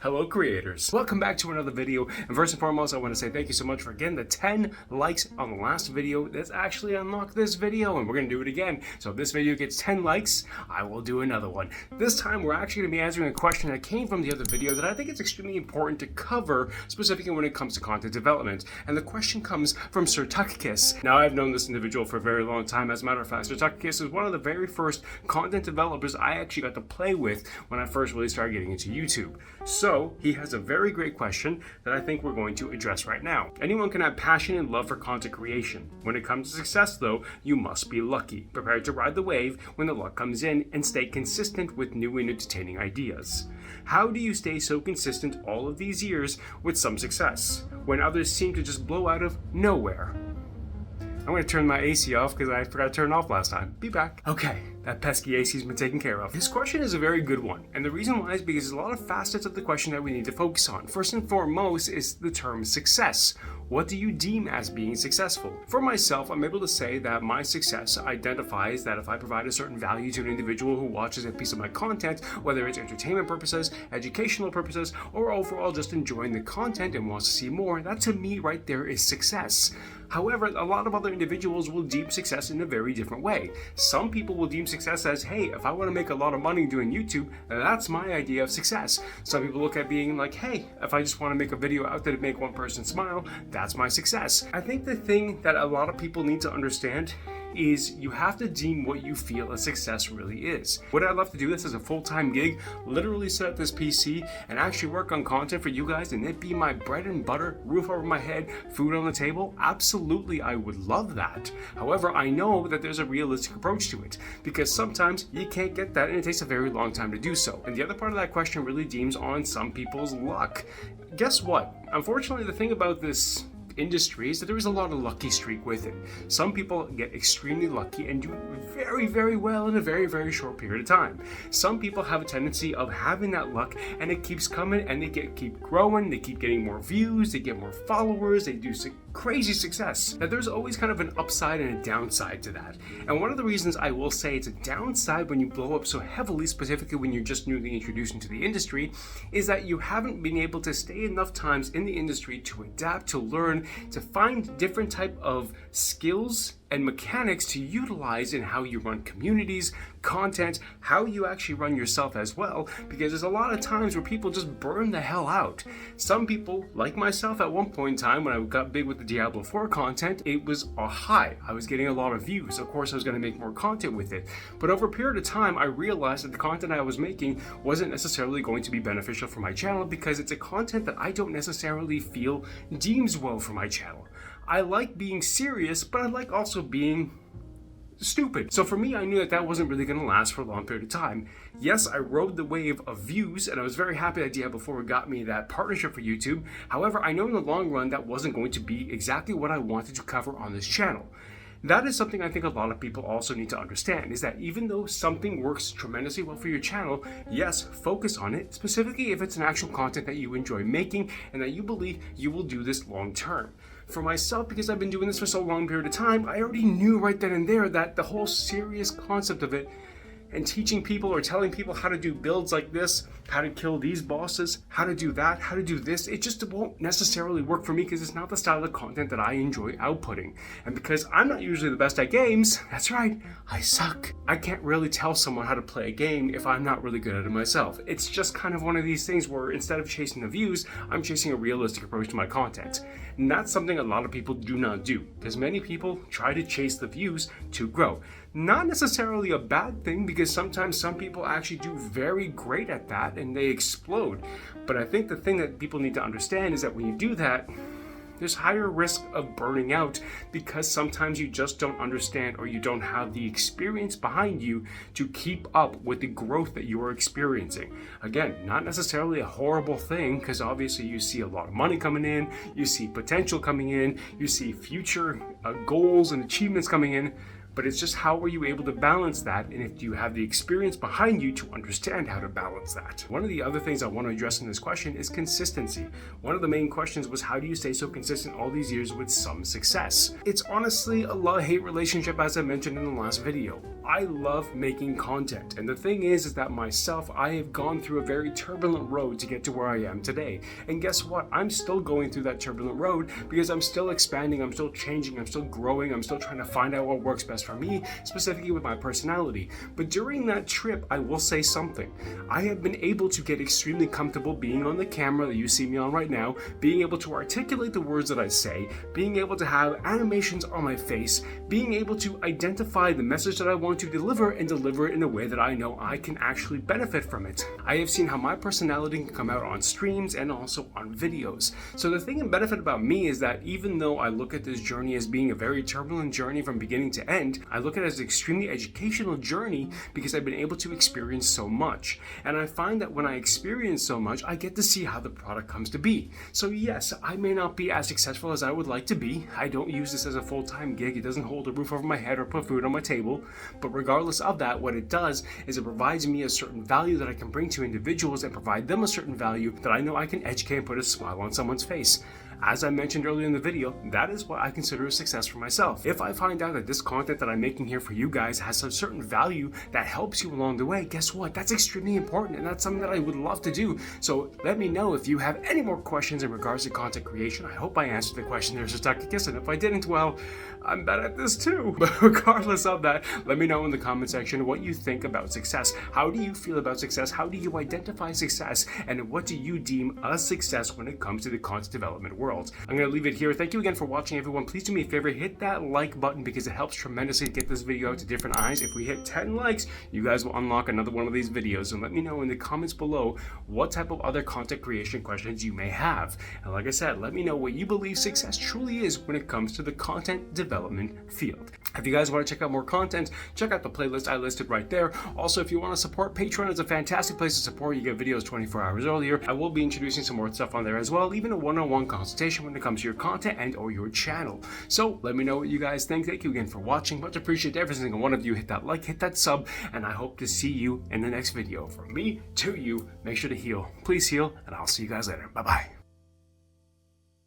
Hello creators, welcome back to another video, and first and foremost I want to say thank you so much for getting the 10 likes on the last video. That's actually unlocked this video and we're going to do it again. So if this video gets 10 likes, I will do another one. This time we're actually going to be answering a question that came from the other video that I think is extremely important to cover, specifically when it comes to content development. And the question comes from Sir Tuckkiss. Now I've known this individual for a very long time. As a matter of fact, Sir Tuckkiss is one of the very first content developers I actually got to play with when I first really started getting into YouTube. So he has a very great question that I think we're going to address right now. Anyone can have passion and love for content creation. When it comes to success though, you must be lucky, prepared to ride the wave when the luck comes in, and stay consistent with new and entertaining ideas. How do you stay so consistent all of these years with some success, when others seem to just blow out of nowhere? I'm going to turn my AC off because I forgot to turn it off last time. Be back. Okay, that pesky AC's been taken care of. This question is a very good one, and the reason why is because there's a lot of facets of the question that we need to focus on. First and foremost is the term success. What do you deem as being successful? For myself, I'm able to say that my success identifies that if I provide a certain value to an individual who watches a piece of my content, whether it's entertainment purposes, educational purposes, or overall just enjoying the content and wants to see more, that to me right there is success. However, a lot of other individuals will deem success in a very different way. Some people will deem success as, hey, if I want to make a lot of money doing YouTube, that's my idea of success. Some people look at being like, hey, if I just want to make a video out there to make one person smile, that's my success. I think the thing that a lot of people need to understand is you have to deem what you feel a success really is. Would I love to do this as a full-time gig, literally set up this PC and actually work on content for you guys and it be my bread and butter, roof over my head, food on the table? Absolutely, I would love that. However, I know that there's a realistic approach to it, because sometimes you can't get that and it takes a very long time to do so. And the other part of that question really deems on some people's luck. Guess what? Unfortunately, the thing about this industry is that there is a lot of lucky streak with it. Some people get extremely lucky and do very, very well in a very, very short period of time. Some people have a tendency of having that luck and it keeps coming and they keep growing, they keep getting more views, they get more followers, they do crazy success. Now there's always kind of an upside and a downside to that. And one of the reasons I will say it's a downside when you blow up so heavily, specifically when you're just newly introduced into the industry, is that you haven't been able to stay enough times in the industry to adapt, to learn, to find different type of skills and mechanics to utilize in how you run communities, content, how you actually run yourself as well, because there's a lot of times where people just burn the hell out. Some people, like myself at one point in time when I got big with the Diablo 4 content, it was a high. I was getting a lot of views. Of course, I was going to make more content with it. But over a period of time, I realized that the content I was making wasn't necessarily going to be beneficial for my channel because it's a content that I don't necessarily feel deems well for my channel. I like being serious, but I like also being stupid. So for me, I knew that that wasn't really going to last for a long period of time. Yes, I rode the wave of views, and I was very happy that Diablo 4 got me that partnership for YouTube. However, I know in the long run that wasn't going to be exactly what I wanted to cover on this channel. That is something I think a lot of people also need to understand, is that even though something works tremendously well for your channel, yes, focus on it, specifically if it's an actual content that you enjoy making and that you believe you will do this long term. For myself, because I've been doing this for so long period of time, I already knew right then and there that the whole serious concept of it and teaching people or telling people how to do builds like this, how to kill these bosses, how to do that, how to do this, it just won't necessarily work for me because it's not the style of content that I enjoy outputting. And because I'm not usually the best at games, that's right, I suck. I can't really tell someone how to play a game if I'm not really good at it myself. It's just kind of one of these things where instead of chasing the views, I'm chasing a realistic approach to my content. And that's something a lot of people do not do, because many people try to chase the views to grow. Not necessarily a bad thing, because sometimes some people actually do very great at that and they explode. But I think the thing that people need to understand is that when you do that, there's higher risk of burning out because sometimes you just don't understand or you don't have the experience behind you to keep up with the growth that you are experiencing. Again, not necessarily a horrible thing, because obviously you see a lot of money coming in, you see potential coming in, you see future goals and achievements coming in. but it's just how are you able to balance that, and if you have the experience behind you to understand how to balance that. One of the other things I want to address in this question is consistency. One of the main questions was, how do you stay so consistent all these years with some success? It's honestly a love-hate relationship, as I mentioned in the last video. I love making content, and the thing is that myself, I have gone through a very turbulent road to get to where I am today. And guess what? I'm still going through that turbulent road because I'm still expanding, I'm still changing, I'm still growing, I'm still trying to find out what works best for me, specifically with my personality. But during that trip, I will say something. I have been able to get extremely comfortable being on the camera that you see me on right now, being able to articulate the words that I say, being able to have animations on my face, being able to identify the message that I want to deliver and deliver it in a way that I know I can actually benefit from it. I have seen how my personality can come out on streams and also on videos. So the thing and benefit about me is that even though I look at this journey as being a very turbulent journey from beginning to end, I look at it as an extremely educational journey because I've been able to experience so much. And I find that when I experience so much, I get to see how the product comes to be. So yes, I may not be as successful as I would like to be. I don't use this as a full-time gig. It doesn't hold a roof over my head or put food on my table. But regardless of that, what it does is it provides me a certain value that I can bring to individuals and provide them a certain value that I know I can educate and put a smile on someone's face. As I mentioned earlier in the video, that is what I consider a success for myself. If I find out that this content that I'm making here for you guys has a certain value that helps you along the way, guess what? That's extremely important, and that's something that I would love to do. So let me know if you have any more questions in regards to content creation. I hope I answered the question there, Sitakis, and if I didn't, well, I'm bad at this too. But regardless of that, let me know in the comment section what you think about success. How do you feel about success? How do you identify success? And what do you deem a success when it comes to the content development world? I'm going to leave it here. Thank you again for watching, everyone. Please do me a favor, hit that like button because it helps tremendously to get this video out to different eyes. If we hit 10 likes, you guys will unlock another one of these videos. And let me know in the comments below what type of other content creation questions you may have. And like I said, let me know what you believe success truly is when it comes to the content development field. If you guys want to check out more content, check out the playlist I listed right there. Also, if you want to support, Patreon is a fantastic place to support. You get videos 24 hours earlier. I will be introducing some more stuff on there as well, even a one-on-one consultation when it comes to your content and or your channel. So let me know what you guys think. Thank you again for watching. Much appreciate every single one of you. Hit that like, hit that sub, and I hope to see you in the next video. From me to you, make sure to heal. Please heal, and I'll see you guys later. Bye-bye.